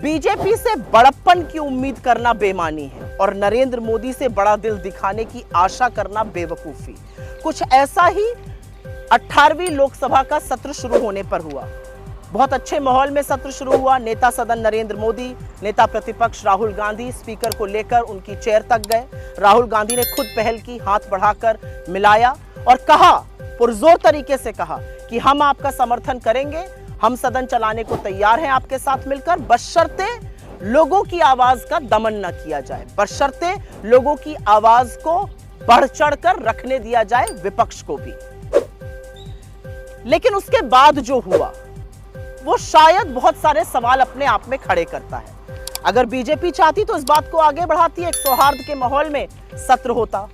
BJP से बड़प्पन की उम्मीद करना बेईमानी है और नरेंद्र मोदी से बड़ा दिल दिखाने की आशा करना बेवकूफी। कुछ ऐसा ही 18वीं लोकसभा का सत्र शुरू होने पर हुआ। बहुत अच्छे माहौल में सत्र शुरू हुआ। नेता सदन नरेंद्र मोदी, नेता प्रतिपक्ष राहुल गांधी स्पीकर को लेकर उनकी चेयर तक गए। राहुल गांधी ने खुद पहल की, हाथ बढ़ाकर मिलाया और कहा, पुरजोर तरीके से कहा कि हम आपका समर्थन करेंगे, हम सदन चलाने को तैयार हैं आपके साथ मिलकर, बशर्ते लोगों की आवाज का दमन न किया जाए, बशर्ते लोगों की आवाज को बढ़ चढ़कर रखने दिया जाए, विपक्ष को भी। लेकिन उसके बाद जो हुआ वो शायद बहुत सारे सवाल अपने आप में खड़े करता है। अगर बीजेपी चाहती तो इस बात को आगे बढ़ाती, एक सौहार्द के माहौल में सत्र होता।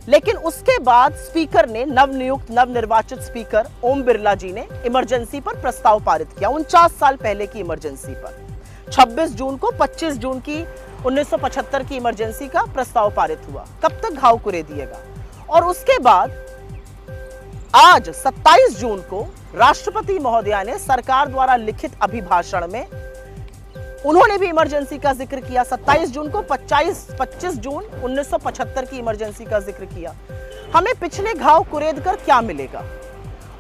लेकिन उसके बाद स्पीकर ने, नवनियुक्त नवनिर्वाचित स्पीकर ओम बिरला जी ने इमरजेंसी पर प्रस्ताव पारित किया। 49 साल पहले की इमरजेंसी पर 26 जून को 25 जून की 1975 की इमरजेंसी का प्रस्ताव पारित हुआ। कब तक घाव कुरे दिएगा। और उसके बाद आज 27 जून को राष्ट्रपति महोदया ने सरकार द्वारा लिखित अभिभाषण में उन्होंने भी इमरजेंसी का जिक्र किया। 27 जून को 25 जून 1975 की इमरजेंसी का जिक्र किया। हमें पिछले घाव कुरेद कर क्या मिलेगा।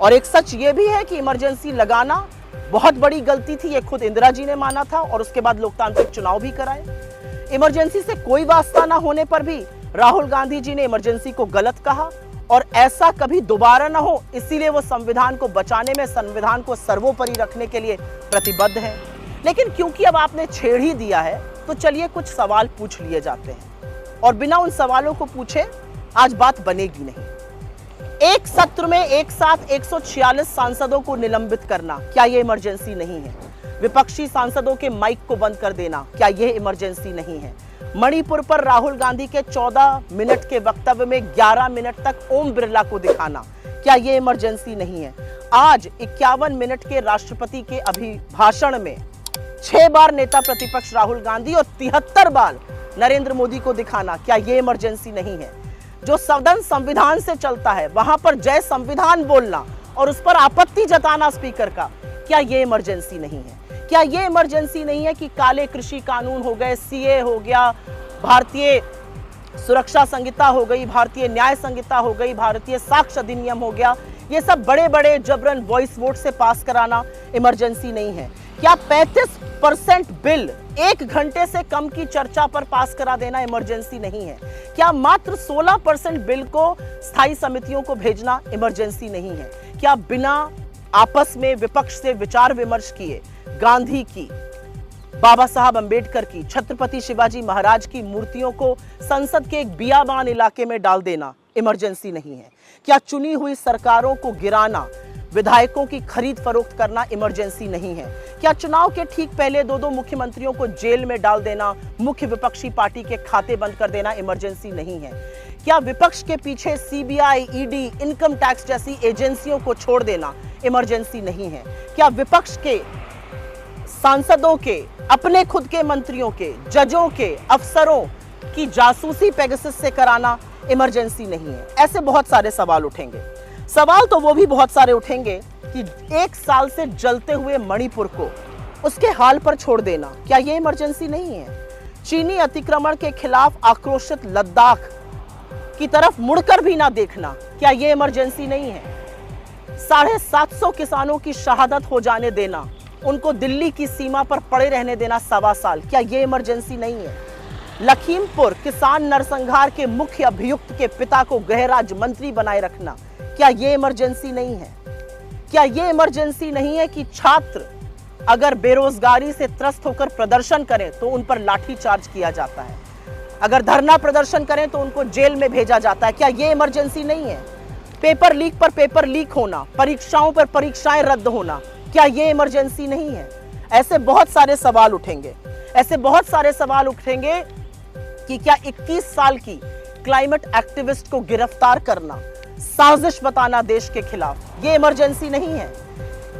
और एक सच ये भी है कि इमरजेंसी लगाना बहुत बड़ी गलती थी, ये खुद इंदिरा जी ने माना था और उसके बाद लोकतांत्रिक चुनाव भी कराए। इमरजेंसी से कोई वास्ता ना होने पर भी राहुल गांधी जी ने इमरजेंसी को गलत कहा और ऐसा कभी दोबारा ना हो, इसीलिए वो संविधान को बचाने में, संविधान को सर्वोपरि रखने के लिए प्रतिबद्ध है। लेकिन क्योंकि अब आपने छेड़ ही दिया है तो चलिए कुछ सवाल पूछ लिए जाते हैं और बिना उन सवालों को पूछे आज बात बनेगी नहीं। एक सत्र में एक साथ 146 सांसदों को निलंबित करना, क्या यह इमरजेंसी नहीं है? विपक्षी सांसदों के माइक को बंद कर देना, क्या यह इमरजेंसी नहीं है? मणिपुर पर राहुल गांधी के 14 मिनट के वक्तव्य में 11 मिनट तक ओम बिरला को दिखाना, क्या यह इमरजेंसी नहीं है? आज 51 मिनट के राष्ट्रपति के अभिभाषण में 6 बार नेता प्रतिपक्ष राहुल गांधी और 73 बार नरेंद्र मोदी को दिखाना, क्या यह इमरजेंसी नहीं है? जो सदन संविधान से चलता है वहां पर जय संविधान बोलना और उस पर आपत्ति जताना स्पीकर का, क्या यह इमरजेंसी नहीं है? क्या यह इमरजेंसी नहीं है कि काले कृषि कानून हो गए, सीए हो गया, भारतीय सुरक्षा संहिता हो गई, भारतीय न्याय संहिता हो गई, भारतीय साक्ष्य अधिनियम हो गया, ये सब बड़े बड़े जबरन वॉइस वोट से पास कराना इमरजेंसी नहीं है? क्या 35% बिल 1 घंटे से कम की चर्चा पर पास करा देना इमरजेंसी नहीं है? क्या मात्र 16% बिल को स्थायी समितियों को भेजना इमरजेंसी नहीं है? क्या बिना आपस में विपक्ष से विचार विमर्श किए गांधी की, बाबा साहब अंबेडकर की, छत्रपति शिवाजी महाराज की मूर्तियों को संसद के एक बियाबान इलाके में डाल देना इमरजेंसी नहीं है? क्या चुनी हुई सरकारों को गिराना, विधायकों की खरीद फरोख्त करना इमरजेंसी नहीं है? क्या चुनाव के ठीक पहले 2 मुख्यमंत्रियों को जेल में डाल देना, मुख्य विपक्षी पार्टी के खाते बंद कर देना इमरजेंसी नहीं है? क्या विपक्ष के पीछे सीबीआई, ईडी, इनकम टैक्स जैसी एजेंसियों को छोड़ देना इमरजेंसी नहीं है? क्या विपक्ष के सांसदों के, अपने खुद के मंत्रियों के, जजों के, अफसरों की जासूसी पेगासस से कराना इमरजेंसी नहीं है? ऐसे बहुत सारे सवाल उठेंगे। सवाल तो वो भी बहुत सारे उठेंगे कि 1 साल से जलते हुए मणिपुर को उसके हाल पर छोड़ देना, क्या ये इमरजेंसी नहीं है? चीनी अतिक्रमण के खिलाफ आक्रोशित लद्दाख की तरफ मुड़कर भी ना देखना, क्या ये इमरजेंसी नहीं है? 750 किसानों की शहादत हो जाने देना, उनको दिल्ली की सीमा पर पड़े रहने देना 1.25 साल, क्या ये इमरजेंसी नहीं है? लखीमपुर किसान नरसंहार के मुख्य अभियुक्त के पिता को गृह राज्य मंत्री बनाए रखना, क्या ये इमरजेंसी नहीं है? क्या ये इमरजेंसी नहीं है कि छात्र अगर बेरोजगारी से त्रस्त होकर प्रदर्शन करें तो उन पर लाठीचार्ज किया जाता है, अगर धरना प्रदर्शन करें तो उनको जेल में भेजा जाता है, क्या ये इमरजेंसी नहीं है? पेपर लीक पर पेपर लीक होना, परीक्षाओं पर परीक्षाएं रद्द होना, क्या ये इमरजेंसी नहीं है? ऐसे बहुत सारे सवाल उठेंगे। ऐसे बहुत सारे सवाल उठेंगे कि क्या 21 साल की क्लाइमेट एक्टिविस्ट को गिरफ्तार करना, साजिश बताना देश के खिलाफ, ये इमरजेंसी नहीं है?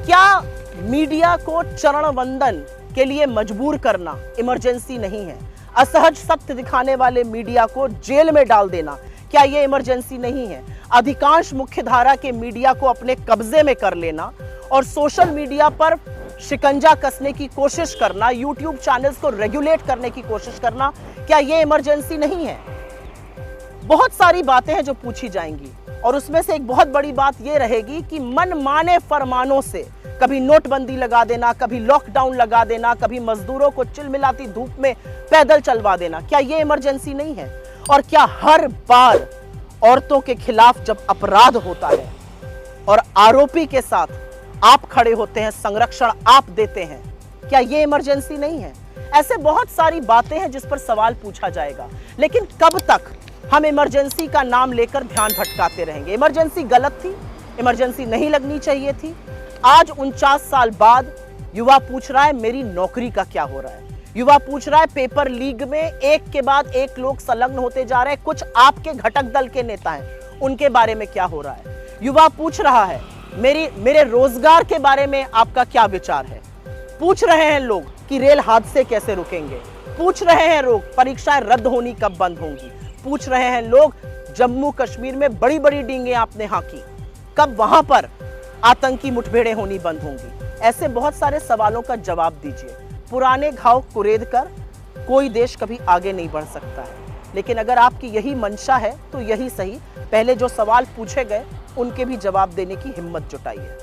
क्या मीडिया को चरण वंदन के लिए मजबूर करना इमरजेंसी नहीं है? असहज सत्य दिखाने वाले मीडिया को जेल में डाल देना, क्या यह इमरजेंसी नहीं है? अधिकांश मुख्य धारा के मीडिया को अपने कब्जे में कर लेना और सोशल मीडिया पर शिकंजा कसने की कोशिश करना, यूट्यूब चैनल्स को रेगुलेट करने की कोशिश करना, क्या ये इमरजेंसी नहीं है? बहुत सारी बातें हैं जो पूछी जाएंगी और उसमें से एक बहुत बड़ी बात यह रहेगी कि मनमाने फरमानों से कभी नोटबंदी लगा देना, कभी लॉकडाउन लगा देना, कभी मजदूरों को चिलमिलाती धूप में पैदल चलवा देना, क्या यह इमरजेंसी नहीं है? और क्या हर बार औरतों के खिलाफ जब अपराध होता है और आरोपी के साथ आप खड़े होते हैं, संरक्षण आप देते हैं, क्या यह इमरजेंसी नहीं है? ऐसे बहुत सारी बातें हैं जिस पर सवाल पूछा जाएगा, लेकिन कब तक हम इमरजेंसी का नाम लेकर ध्यान भटकाते रहेंगे? इमरजेंसी गलत थी, इमरजेंसी नहीं लगनी चाहिए थी। आज 49 साल बाद युवा पूछ रहा है मेरी नौकरी का क्या हो रहा है। युवा पूछ रहा है पेपर लीक में एक के बाद एक लोग संलग्न होते जा रहे हैं, कुछ आपके घटक दल के नेता हैं, उनके बारे में क्या हो रहा है। युवा पूछ रहा है मेरे रोजगार के बारे में आपका क्या विचार है। पूछ रहे हैं लोग कि रेल हादसे कैसे रुकेंगे। पूछ रहे हैं लोग परीक्षाएं रद्द होनी कब बंद होंगी। पूछ रहे हैं लोग जम्मू कश्मीर में बड़ी बड़ी डींगे आपने हाकी, कब वहां पर आतंकी मुठभेड़ें होनी बंद होंगी। ऐसे बहुत सारे सवालों का जवाब दीजिए। पुराने घाव कुरेद कर कोई देश कभी आगे नहीं बढ़ सकता है, लेकिन अगर आपकी यही मंशा है तो यही सही, पहले जो सवाल पूछे गए उनके भी जवाब देने की हिम्मत जुटाइए।